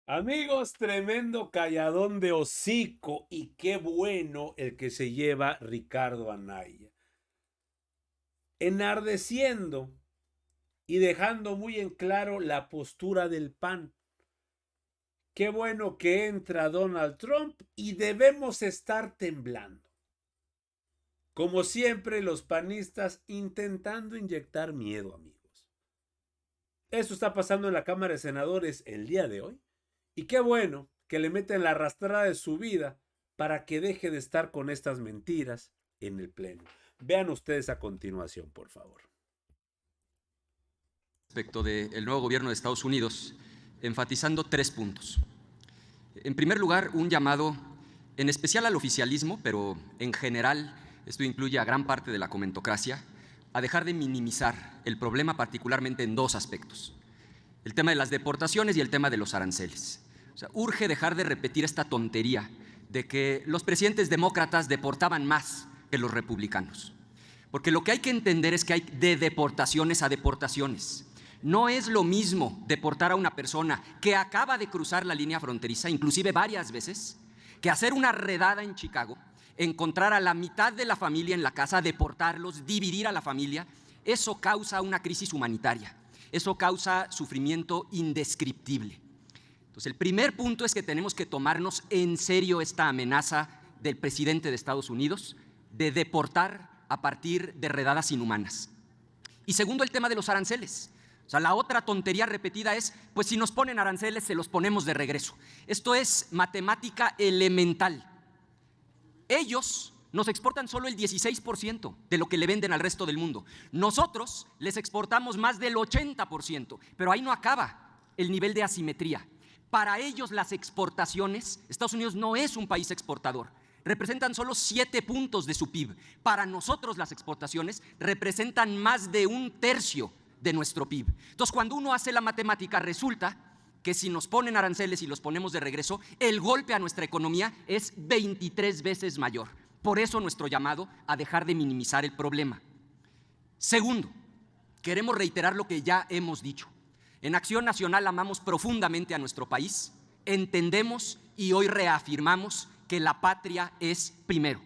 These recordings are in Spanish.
Amigos, tremendo calladón de hocico y qué bueno el que se lleva Ricardo Anaya. Enardeciendo y dejando muy en claro la postura del PAN. Qué bueno que entra Donald Trump y debemos estar temblando. Como siempre, los panistas intentando inyectar miedo, amigos. Esto está pasando en la Cámara de Senadores el día de hoy. Y qué bueno que le meten la arrastrada de su vida para que deje de estar con estas mentiras en el Pleno. Vean ustedes a continuación, por favor. Respecto del nuevo gobierno de Estados Unidos, enfatizando 3 puntos. En primer lugar, un llamado en especial al oficialismo, pero en general esto incluye a gran parte de la comentocracia, a dejar de minimizar el problema particularmente en 2 aspectos: el tema de las deportaciones y el tema de los aranceles. O sea, urge dejar de repetir esta tontería de que los presidentes demócratas deportaban más que los republicanos. Porque lo que hay que entender es que hay de deportaciones a deportaciones. No es lo mismo deportar a una persona que acaba de cruzar la línea fronteriza, inclusive varias veces, que hacer una redada en Chicago, encontrar a la mitad de la familia en la casa, deportarlos, dividir a la familia. Eso causa una crisis humanitaria. Eso causa sufrimiento indescriptible. Entonces, el primer punto es que tenemos que tomarnos en serio esta amenaza del presidente de Estados Unidos de deportar a partir de redadas inhumanas. Y segundo, el tema de los aranceles. O sea, la otra tontería repetida es, pues si nos ponen aranceles, se los ponemos de regreso. Esto es matemática elemental. Ellos nos exportan solo el 16% de lo que le venden al resto del mundo. Nosotros les exportamos más del 80%, pero ahí no acaba el nivel de asimetría. Para ellos las exportaciones, Estados Unidos no es un país exportador, representan solo 7 puntos de su PIB. Para nosotros las exportaciones representan más de 1/3 de nuestro PIB. Entonces, cuando uno hace la matemática, resulta que si nos ponen aranceles y los ponemos de regreso, el golpe a nuestra economía es 23 veces mayor. Por eso nuestro llamado a dejar de minimizar el problema. Segundo, queremos reiterar lo que ya hemos dicho. En Acción Nacional amamos profundamente a nuestro país, entendemos y hoy reafirmamos que la patria es primero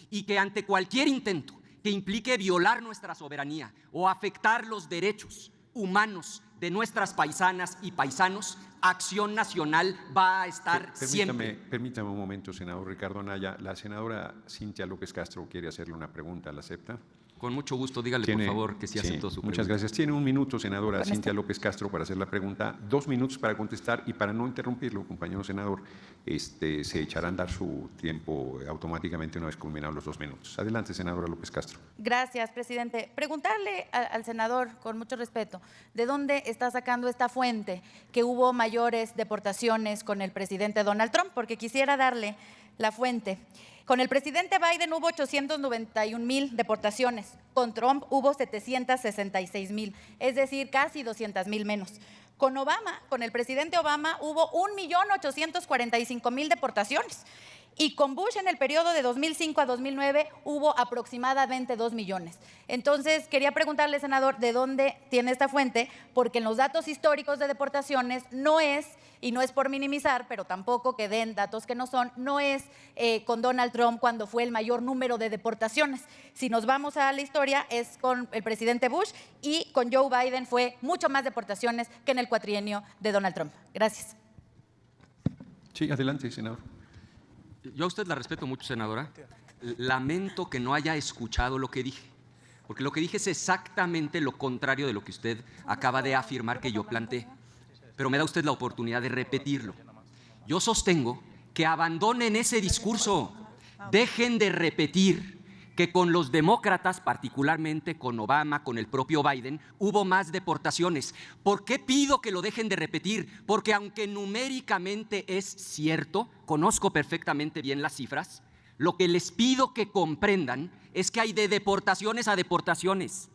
y que ante cualquier intento que implique violar nuestra soberanía o afectar los derechos humanos de nuestras paisanas y paisanos, Acción Nacional va a estar siempre. Permítame un momento, senador Ricardo Anaya. La senadora Cintia López Castro quiere hacerle una pregunta. ¿La acepta? Con mucho gusto, dígale por favor que sí aceptó su pregunta. Muchas gracias. Tiene 1 minuto, senadora Cintia López Castro, para hacer la pregunta. 2 minutos para contestar y para no interrumpirlo, compañero senador, se echará a andar su tiempo automáticamente una vez culminados los 2 minutos. Adelante, senadora López Castro. Gracias, presidente. Preguntarle al senador, con mucho respeto, ¿de dónde está sacando esta fuente que hubo mayores deportaciones con el presidente Donald Trump? Porque quisiera darle la fuente. Con el presidente Biden hubo 891,000 deportaciones, con Trump hubo 766,000, es decir, casi 200,000 menos. Con Obama, con el presidente Obama, hubo 1,845,000 deportaciones. Y con Bush en el periodo de 2005 a 2009 hubo aproximadamente 2 millones. Entonces, quería preguntarle, senador, ¿de dónde tiene esta fuente? Porque en los datos históricos de deportaciones no es, y no es por minimizar, pero tampoco que den datos que no son, no es con Donald Trump cuando fue el mayor número de deportaciones. Si nos vamos a la historia, es con el presidente Bush, y con Joe Biden fue mucho más deportaciones que en el cuatrienio de Donald Trump. Gracias. Sí, adelante, senador. Yo a usted la respeto mucho, senadora. Lamento que no haya escuchado lo que dije, porque lo que dije es exactamente lo contrario de lo que usted acaba de afirmar que yo planteé. Pero me da usted la oportunidad de repetirlo. Yo sostengo que abandonen ese discurso, dejen de repetir que con los demócratas, particularmente con Obama, con el propio Biden, hubo más deportaciones. ¿Por qué pido que lo dejen de repetir? Porque aunque numéricamente es cierto, conozco perfectamente bien las cifras, lo que les pido que comprendan es que hay de deportaciones a deportaciones.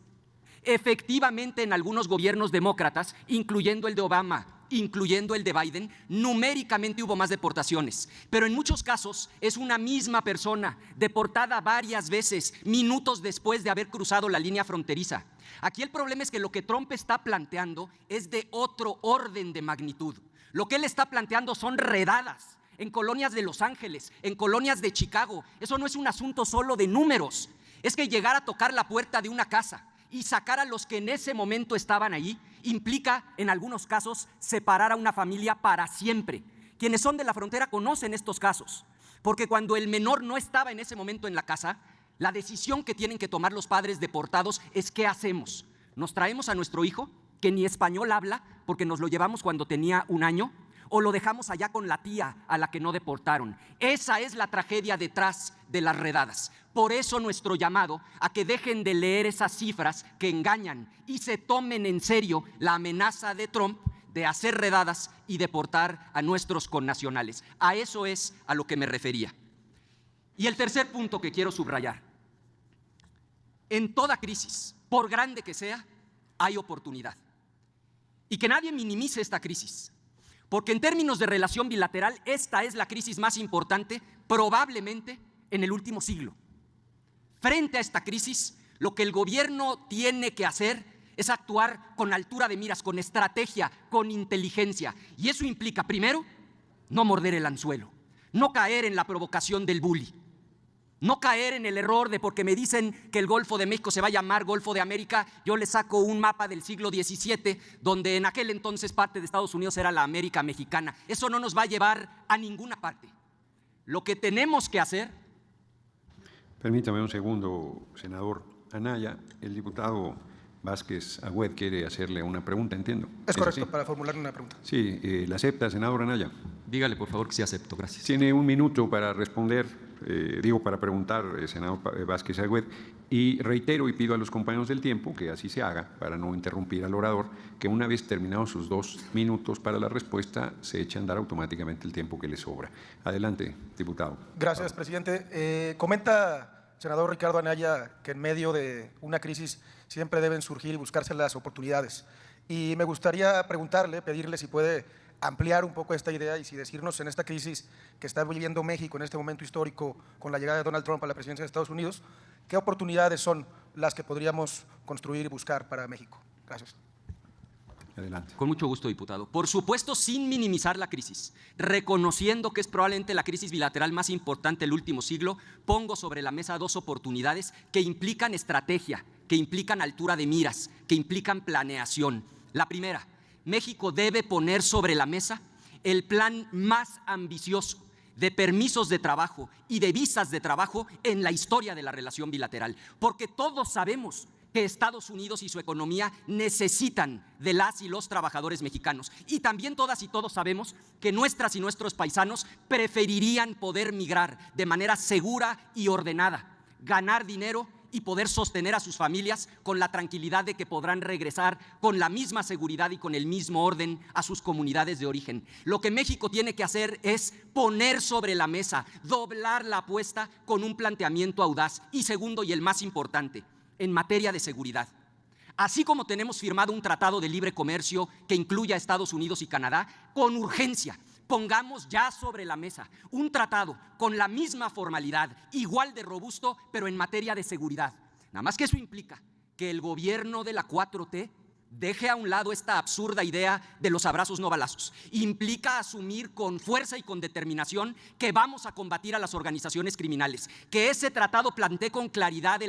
Efectivamente, en algunos gobiernos demócratas, incluyendo el de Obama, incluyendo el de Biden, numéricamente hubo más deportaciones, pero en muchos casos es una misma persona deportada varias veces, minutos después de haber cruzado la línea fronteriza. Aquí el problema es que lo que Trump está planteando es de otro orden de magnitud. Lo que él está planteando son redadas en colonias de Los Ángeles, en colonias de Chicago. Eso no es un asunto solo de números. Es que llegar a tocar la puerta de una casa y sacar a los que en ese momento estaban ahí implica, en algunos casos, separar a una familia para siempre. Quienes son de la frontera conocen estos casos, porque cuando el menor no estaba en ese momento en la casa, la decisión que tienen que tomar los padres deportados es ¿qué hacemos? ¿Nos traemos a nuestro hijo, que ni español habla, porque nos lo llevamos cuando tenía 1 año? ¿O lo dejamos allá con la tía a la que no deportaron? Esa es la tragedia detrás de las redadas. Por eso nuestro llamado a que dejen de leer esas cifras que engañan y se tomen en serio la amenaza de Trump de hacer redadas y deportar a nuestros connacionales. A eso es a lo que me refería. Y el tercer punto que quiero subrayar. En toda crisis, por grande que sea, hay oportunidad. Y que nadie minimice esta crisis. Porque en términos de relación bilateral, esta es la crisis más importante probablemente en el último siglo. Frente a esta crisis, lo que el gobierno tiene que hacer es actuar con altura de miras, con estrategia, con inteligencia. Y eso implica, primero, no morder el anzuelo, no caer en la provocación del bully, no caer en el error de porque me dicen que el Golfo de México se va a llamar Golfo de América, yo le saco un mapa del siglo XVII, donde en aquel entonces parte de Estados Unidos era la América mexicana. Eso no nos va a llevar a ninguna parte. Lo que tenemos que hacer… Permítame un segundo, senador Anaya. El diputado Vázquez Agüed quiere hacerle una pregunta, entiendo. Es correcto, para formularle una pregunta. Sí, ¿la acepta, senador Anaya? Dígale, por favor, que sí acepto. Gracias. Tiene 1 minuto para responder. Para preguntar, senador Vázquez Agüed, y reitero y pido a los compañeros del tiempo que así se haga, para no interrumpir al orador, que una vez terminados sus 2 minutos para la respuesta, se eche a andar automáticamente el tiempo que le sobra. Adelante, diputado. Gracias, presidente. Comenta, senador Ricardo Anaya, que en medio de una crisis siempre deben surgir y buscarse las oportunidades. Y me gustaría preguntarle, pedirle si puede ampliar un poco esta idea y si decirnos en esta crisis que está viviendo México en este momento histórico con la llegada de Donald Trump a la presidencia de Estados Unidos, ¿qué oportunidades son las que podríamos construir y buscar para México? Gracias. Adelante. Con mucho gusto, diputado. Por supuesto, sin minimizar la crisis, reconociendo que es probablemente la crisis bilateral más importante del último siglo, pongo sobre la mesa 2 oportunidades que implican estrategia, que implican altura de miras, que implican planeación. La primera, México debe poner sobre la mesa el plan más ambicioso de permisos de trabajo y de visas de trabajo en la historia de la relación bilateral, porque todos sabemos que Estados Unidos y su economía necesitan de las y los trabajadores mexicanos, y también todas y todos sabemos que nuestras y nuestros paisanos preferirían poder migrar de manera segura y ordenada, ganar dinero y poder sostener a sus familias con la tranquilidad de que podrán regresar con la misma seguridad y con el mismo orden a sus comunidades de origen. Lo que México tiene que hacer es poner sobre la mesa, doblar la apuesta con un planteamiento audaz. Y segundo, y el más importante, en materia de seguridad. Así como tenemos firmado un tratado de libre comercio que incluya a Estados Unidos y Canadá, con urgencia pongamos ya sobre la mesa un tratado con la misma formalidad, igual de robusto, pero en materia de seguridad. Nada más que eso implica que el gobierno de la 4T deje a un lado esta absurda idea de los abrazos no balazos. Implica asumir con fuerza y con determinación que vamos a combatir a las organizaciones criminales, que ese tratado plantee con claridad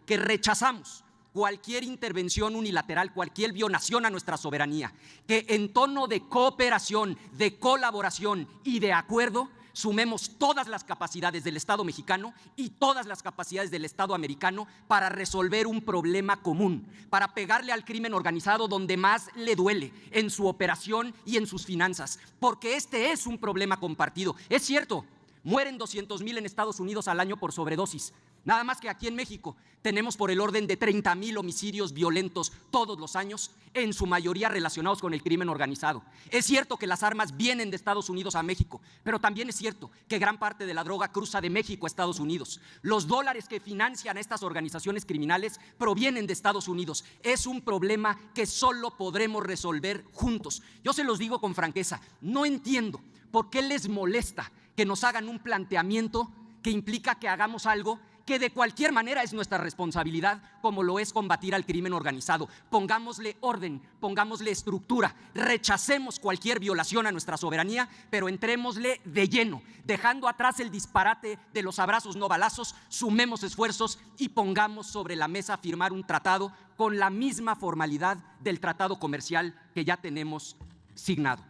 que rechazamos cualquier intervención unilateral, cualquier violación a nuestra soberanía, que en tono de cooperación, de colaboración y de acuerdo sumemos todas las capacidades del Estado mexicano y todas las capacidades del Estado americano para resolver un problema común, para pegarle al crimen organizado donde más le duele, en su operación y en sus finanzas, porque este es un problema compartido. Es cierto, mueren 200,000 en Estados Unidos al año por sobredosis. Nada más que aquí en México tenemos por el orden de 30,000 homicidios violentos todos los años, en su mayoría relacionados con el crimen organizado. Es cierto que las armas vienen de Estados Unidos a México, pero también es cierto que gran parte de la droga cruza de México a Estados Unidos. Los dólares que financian a estas organizaciones criminales provienen de Estados Unidos. Es un problema que solo podremos resolver juntos. Yo se los digo con franqueza, no entiendo por qué les molesta que nos hagan un planteamiento que implica que hagamos algo que de cualquier manera es nuestra responsabilidad, como lo es combatir al crimen organizado. Pongámosle orden, pongámosle estructura, rechacemos cualquier violación a nuestra soberanía, pero entrémosle de lleno, dejando atrás el disparate de los abrazos no balazos, sumemos esfuerzos y pongamos sobre la mesa firmar un tratado con la misma formalidad del tratado comercial que ya tenemos signado.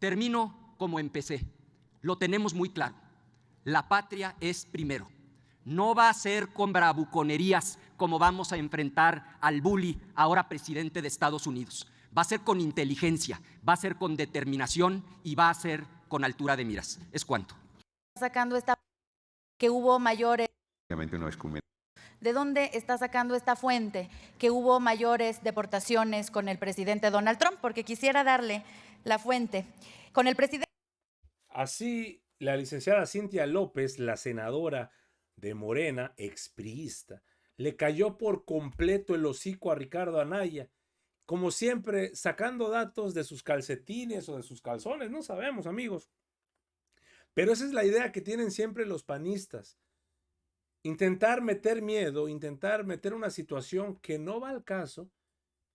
Termino como empecé. Lo tenemos muy claro. La patria es primero. No va a ser con bravuconerías como vamos a enfrentar al bully, ahora presidente de Estados Unidos. Va a ser con inteligencia, va a ser con determinación y va a ser con altura de miras. Es cuanto. Sacando esta que hubo mayores. Una vez culminado. ¿De dónde está sacando esta fuente que hubo mayores deportaciones con el presidente Donald Trump? Porque quisiera darle la fuente. Con el presidente. Así, la licenciada Cintia López, la senadora de Morena, expriista, le cayó por completo el hocico a Ricardo Anaya, como siempre sacando datos de sus calcetines o de sus calzones, no sabemos, amigos. Pero esa es la idea que tienen siempre los panistas. Intentar meter miedo, intentar meter una situación que no va al caso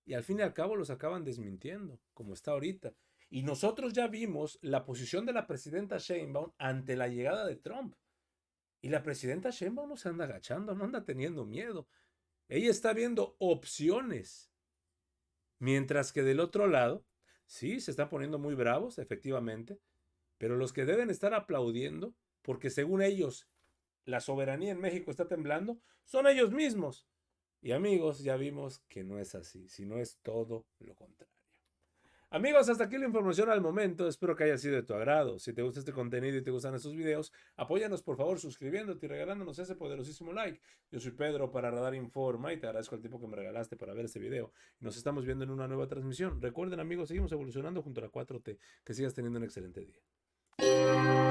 y al fin y al cabo los acaban desmintiendo, como está ahorita. Y nosotros ya vimos la posición de la presidenta Sheinbaum ante la llegada de Trump. Y la presidenta Sheinbaum no se anda agachando, no anda teniendo miedo. Ella está viendo opciones. Mientras que del otro lado, sí, se están poniendo muy bravos, efectivamente, pero los que deben estar aplaudiendo, porque según ellos, la soberanía en México está temblando, son ellos mismos. Y amigos, ya vimos que no es así, sino es todo lo contrario. Amigos, hasta aquí la información al momento. Espero que haya sido de tu agrado. Si te gusta este contenido y te gustan estos videos, apóyanos por favor suscribiéndote y regalándonos ese poderosísimo like. Yo soy Pedro para Radar Informa y te agradezco el tiempo que me regalaste para ver este video. Nos estamos viendo en una nueva transmisión. Recuerden amigos, seguimos evolucionando junto a la 4T. Que sigas teniendo un excelente día.